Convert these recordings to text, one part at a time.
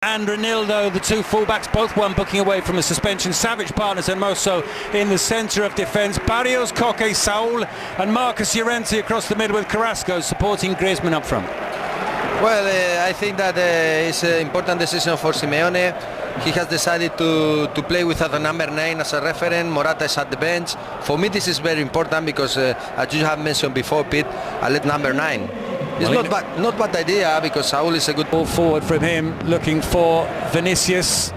And Ronaldo, the two fullbacks, both one booking away from a suspension. Savage partners and Mosso in the centre of defence. Barrios, Koke, Saul and Marcus Llorente across the middle with Carrasco supporting Griezmann up front. Well, I think that it's an important decision for Simeone. He has decided to play without the number 9 as a referent. Morata is at the bench. For me this is very important because as you have mentioned before, Pete, I let number 9. It's not bad idea because Saul is a good ball forward from him, looking for Vinicius.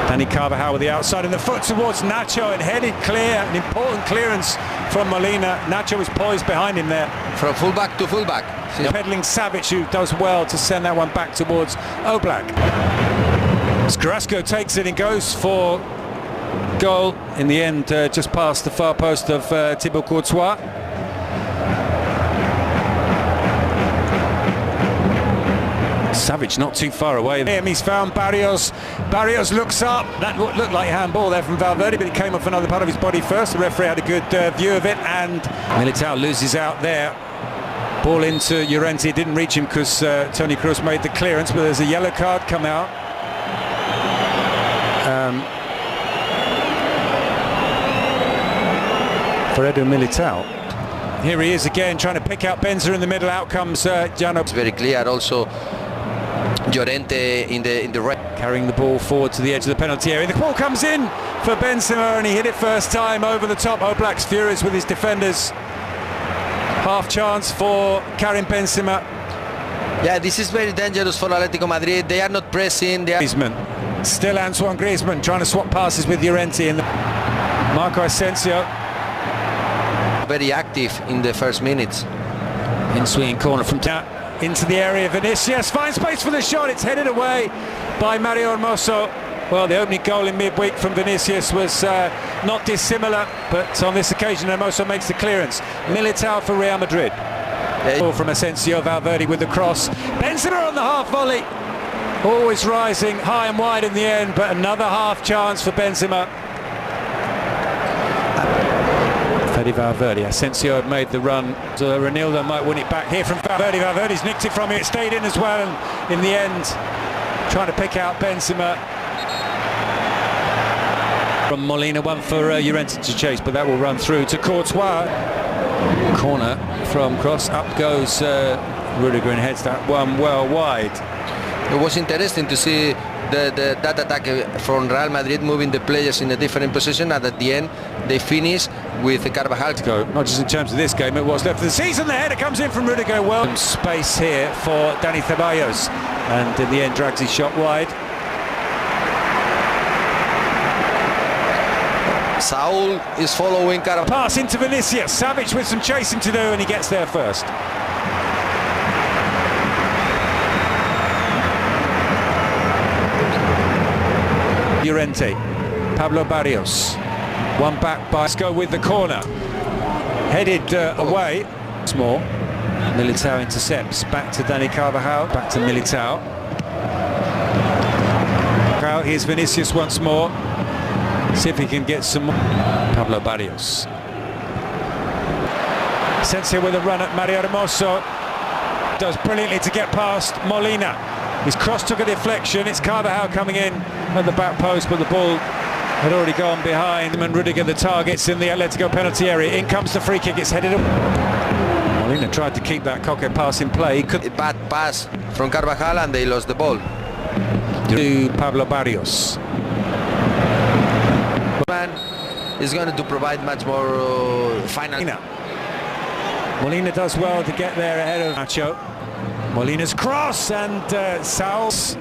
Dani Carvajal with the outside and the foot towards Nacho and headed clear. An important clearance from Molina. Nacho was poised behind him there. From fullback to fullback. Peddling Savage, who does well to send that one back towards Oblak. Carrasco takes it and goes for goal. In the end, just past the far post of Thibaut Courtois. Savage not too far away. He's found Barrios. Barrios looks up. That looked like handball there from Valverde, but it came off another part of his body first. The referee had a good view of it, and Militao loses out there. Ball into Llorente. It didn't reach him because Toni Kroos made the clearance, but there's a yellow card come out. For Edu Militao. Here he is again, trying to pick out Benzema in the middle. Out comes Jano. It's very clear also. Llorente in the right, carrying the ball forward to the edge of the penalty area. The ball comes in for Benzema and he hit it first time over the top. Oblak's furious with his defenders. Half chance for Karim Benzema. Yeah, this is very dangerous for Atletico Madrid. They are not pressing. Griezmann, still Antoine Griezmann trying to swap passes with Llorente and Marco Asensio. Very active in the first minutes. In swinging corner from into the area. Vinicius finds space for the shot. It's headed away by Mario Hermoso. Well, the opening goal in midweek from Vinicius was not dissimilar, but on this occasion Hermoso makes the clearance. Militao for Real Madrid. Ball from Asensio. Valverde with the cross. Benzema on the half volley. Always rising high and wide in the end, but another half chance for Benzema. Valverde. Asensio had made the run, so Ronaldo might win it back here from Valverde. Valverde's nicked it from him, it stayed in as well, and in the end trying to pick out Benzema. From Molina, one for Llorente to chase, but that will run through to Courtois. Corner from cross, up goes Rudiger and heads that one well wide. It was interesting to see that attack from Real Madrid, moving the players in a different position, and at the end they finish with Carvajal. Not just in terms of this game, it was left for the season. The header comes in from Rudiger. Well, some space here for Dani Ceballos, and in the end drags his shot wide. Saul is following Carvajal. Pass into Vinicius. Savage with some chasing to do, and he gets there first. Llorente, Pablo Barrios, one back by Sco with the corner, headed away. Small. Militao intercepts, back to Dani Carvajal, back to Militao. Here's Vinicius once more. See if he can get some more. Pablo Barrios. Asensio with a run at Mario Hermoso. Does brilliantly to get past Molina. His cross took a deflection. It's Carvajal coming in at the back post, but the ball had already gone behind him, and Rudiger the targets in the Atletico penalty area. In comes the free kick. It's headed up. Molina tried to keep that Koke pass in play. A bad pass from Carvajal and they lost the ball. To Pablo Barrios. Man is going to provide much more final. Molina does well to get there ahead of Nacho. Molina's cross and Saul's.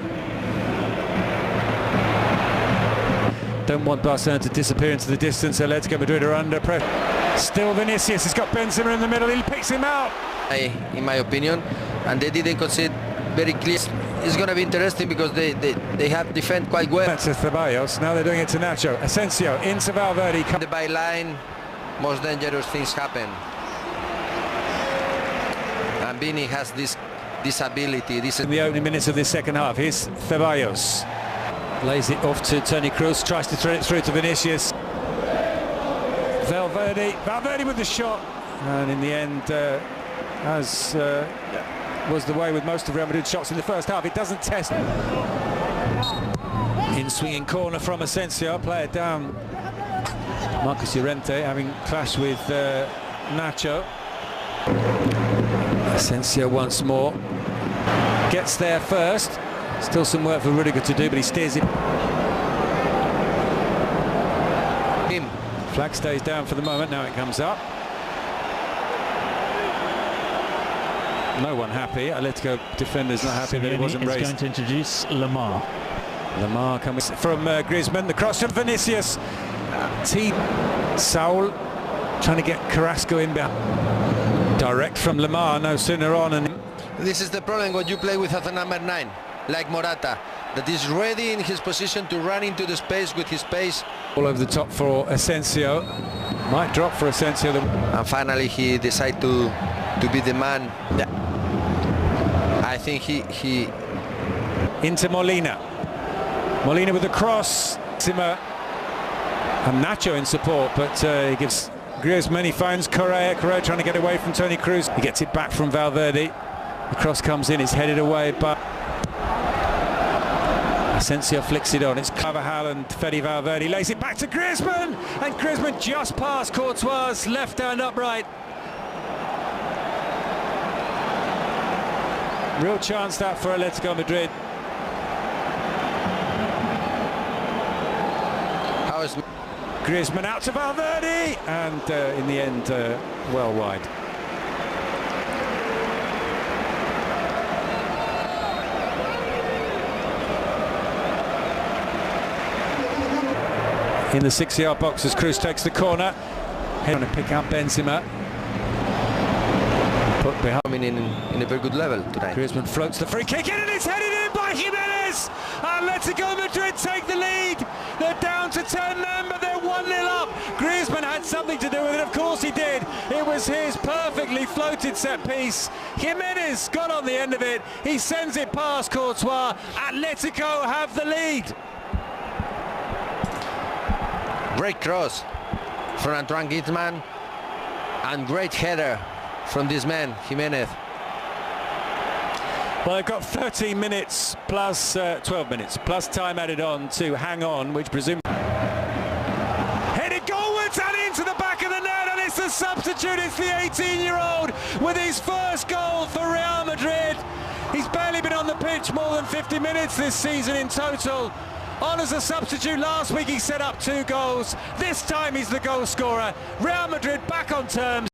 Don't want Barcelona to disappear into the distance. Atletico Madrid are under pressure. Still Vinicius has got Benzema in the middle. He picks him out. In my opinion, and they didn't concede very clear. It's going to be interesting because they have defended quite well. That's to Ceballos. Now they're doing it to Nacho. Asensio into Valverde. The byline, most dangerous things happen. And Vini has this ability. In the opening minutes of this second half, here's Ceballos. Lays it off to Toni Kroos, tries to thread it through to Vinicius. Valverde with the shot, and in the end, as was the way with most of Real Madrid's shots in the first half. It doesn't test. In swinging corner from Asensio, play it down. Marcus Llorente having clashed with Nacho. Asensio once more. Gets there first. Still some work for Rudiger to do, but he steers it. Flag stays down for the moment, now it comes up. No one happy. Atletico defenders not happy that it wasn't raised. Going to introduce Lamar. Lamar comes from Griezmann. The cross from Vinicius. Saul trying to get Carrasco in behind. Direct from Lamar, no sooner on. And this is the problem when you play with a number 9, like Morata, that is ready in his position to run into the space with his pace. All over the top for Asensio. Might drop for Asensio. And finally he decided to be the man. Yeah. I think he into Molina. Molina with the cross. Zimmer and Nacho in support, but he gives Griezmann, he finds Correa trying to get away from Toni Kroos. He gets it back from Valverde. The cross comes in, it's headed away, but Asensio flicks it on. It's Carvajal and Fede Valverde lays it back to Griezmann, and Griezmann just past Courtois' left hand upright. Real chance that for Atletico Madrid. How is Griezmann out to Valverde, and in the end, well wide. In the 6-yard box as Kroos takes the corner. Trying to pick up Benzema. Put behind in a very good level tonight. Griezmann floats the free kick in, and it's headed in by Jimenez. Atletico Madrid take the lead. They're down to 10 men, but they're 1-0 up. Griezmann had something to do with it, of course he did. It was his perfectly floated set piece. Jimenez got on the end of it. He sends it past Courtois. Atletico have the lead. Great cross from Antoine Griezmann, and great header from this man, Jimenez. Well, they've got 13 minutes plus 12 minutes plus time added on to hang on, which presumably headed goalwards and into the back of the net, and it's the substitute. It's the 18-year-old with his first goal for Real Madrid. He's barely been on the pitch more than 50 minutes this season in total. On as a substitute last week, he set up 2 goals. This time he's the goal scorer. Real Madrid back on terms.